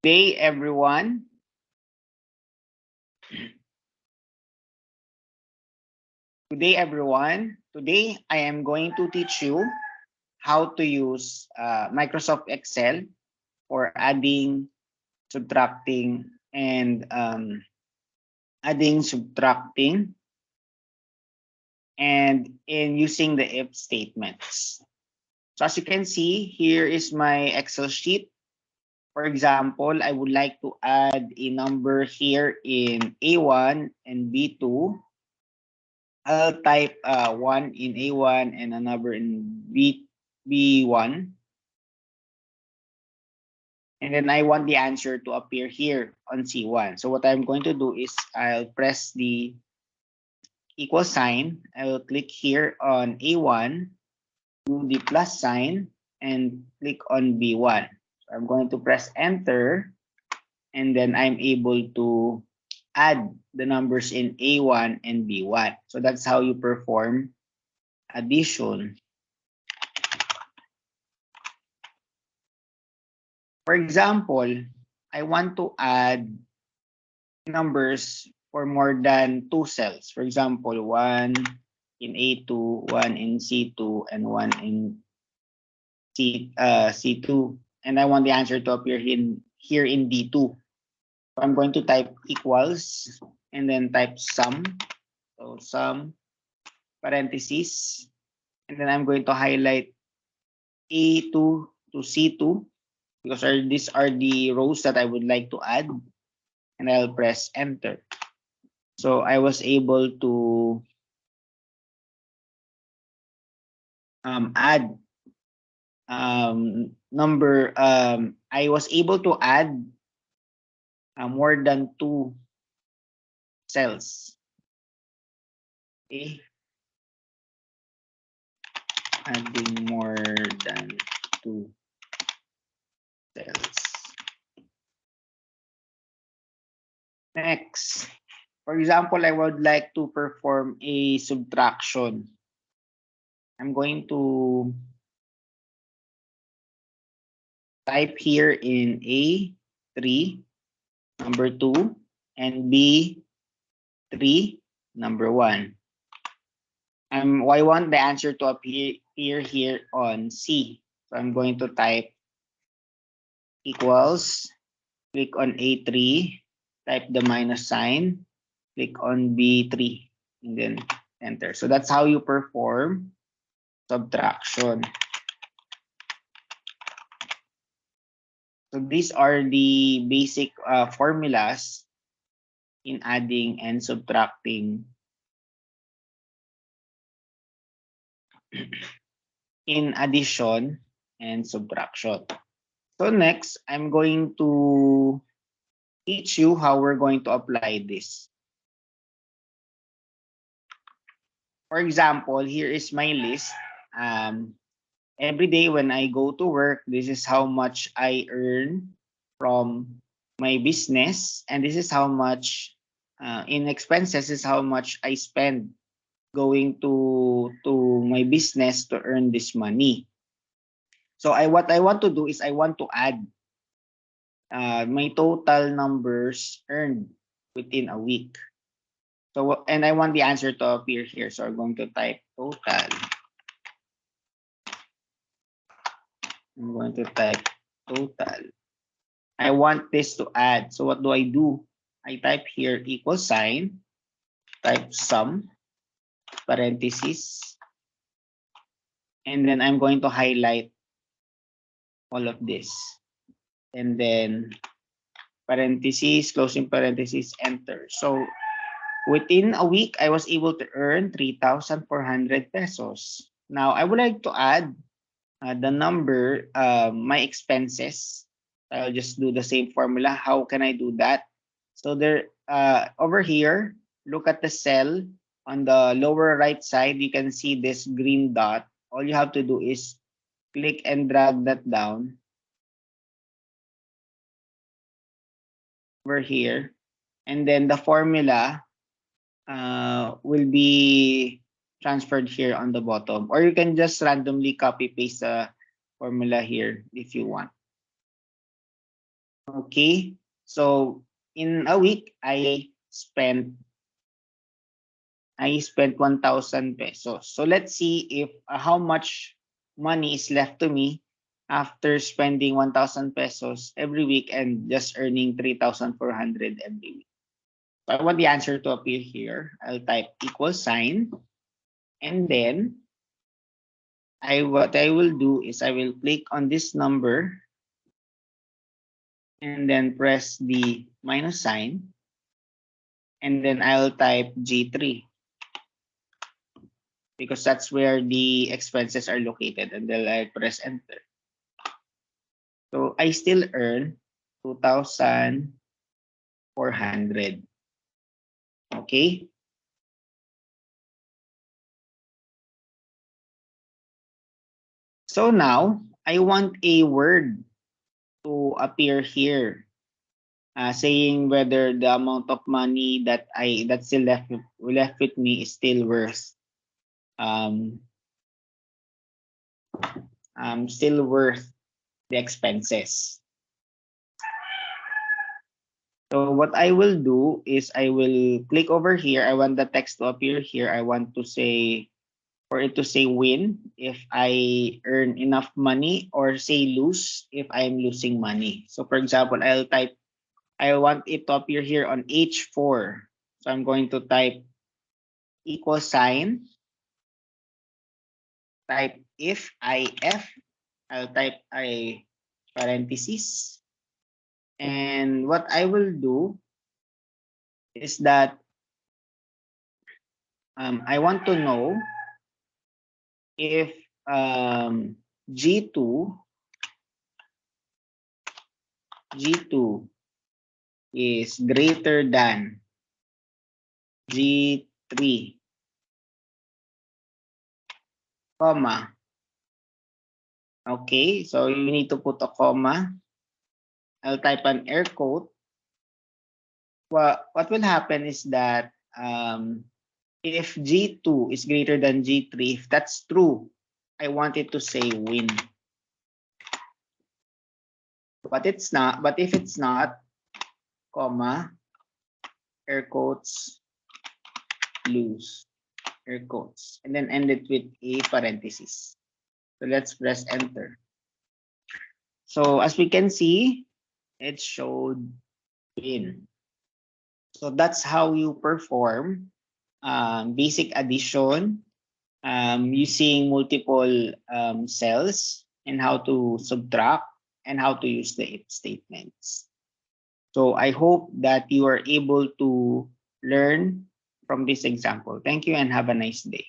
Day, everyone. Today, everyone. Today, I am going to teach you how to use Microsoft Excel for adding, subtracting, and subtracting, and in using the if statements. So as you can see, here is my Excel sheet. For example, I would like to add a number here in A1 and B2. I'll type 1 in A1 and a number in B1. And then I want the answer to appear here on C1. So what I'm going to do is I'll press the equal sign. I will click here on A1, do the plus sign, and click on B1. So I'm going to press enter, and then I'm able to add the numbers in A1 and B1. So that's how you perform addition. For example, I want to add numbers for more than 2 cells. For example, 1 in A2, 1 in C2, and 1 in C2. And I want the answer to appear here in D2. So I'm going to type equals and then type sum. So sum, parentheses. And then I'm going to highlight A2 to C2 because these are the rows that I would like to add. And I'll press enter. So I was able to add I was able to add more than 2 cells. Okay, adding more than 2 cells. Next, for example, I would like to perform a subtraction. I'm going to type here in A3, number 2, and B3, number 1. I want the answer to appear here on C. So I'm going to type equals, click on A3, type the minus sign, click on B3, and then enter. So that's how you perform subtraction. So these are the basic formulas in adding and subtracting in addition and subtraction. So next, I'm going to teach you how we're going to apply this. For example, here is my list. Every day when I go to work, this is how much I earn from my business, and this is how much in expenses is how much I spend going to my business to earn this money. So what I want to do is I want to add my total numbers earned within a week. So and I want the answer to appear here. So I'm going to type total. I'm going to type total. I want this to add. So what do? I type here equal sign, type sum, parentheses, and then I'm going to highlight all of this. And then parentheses, closing parentheses, enter. So within a week, I was able to earn 3,400 pesos. Now, I would like to add the number, my expenses. I'll just do the same formula. How can I do that? So there, over here, look at the cell on the lower right side. You can see this green dot. All you have to do is click and drag that down over here. And then the formula will be transferred here on the bottom. Or you can just randomly copy paste the formula here if you want. Okay, so in a week, I spent 1,000 pesos. So let's see if how much money is left to me after spending 1,000 pesos every week and just earning 3,400 every week. So I want the answer to appear here. I'll type equal sign, and then what I will do is I will click on this number and then press the minus sign, and then I'll type G3 because that's where the expenses are located, and then I press enter. So I still earn 2,400. Okay. So now I want a word to appear here, saying whether the amount of money that's still left with me is still worth um, the expenses. So what I will do is I will click over here. I want the text to appear here. I want to say, for it to say win if I earn enough money, or say lose if I'm losing money. So for example, I want it to appear here on H4. So I'm going to type equal sign, type if I'll type a parenthesis. And what I will do is that I want to know if G2 is greater than G3, comma. Okay, so you need to put a comma. I'll type an air quote. Well, what will happen is that if G2 is greater than G3, if that's true, I want it to say win. But it's not. But if it's not, comma, air quotes, lose, air quotes, and then end it with a parenthesis. So let's press enter. So as we can see, it showed win. So that's how you perform basic addition using multiple cells, and how to subtract, and how to use the if statements. So I hope that you are able to learn from this example. Thank you and have a nice day.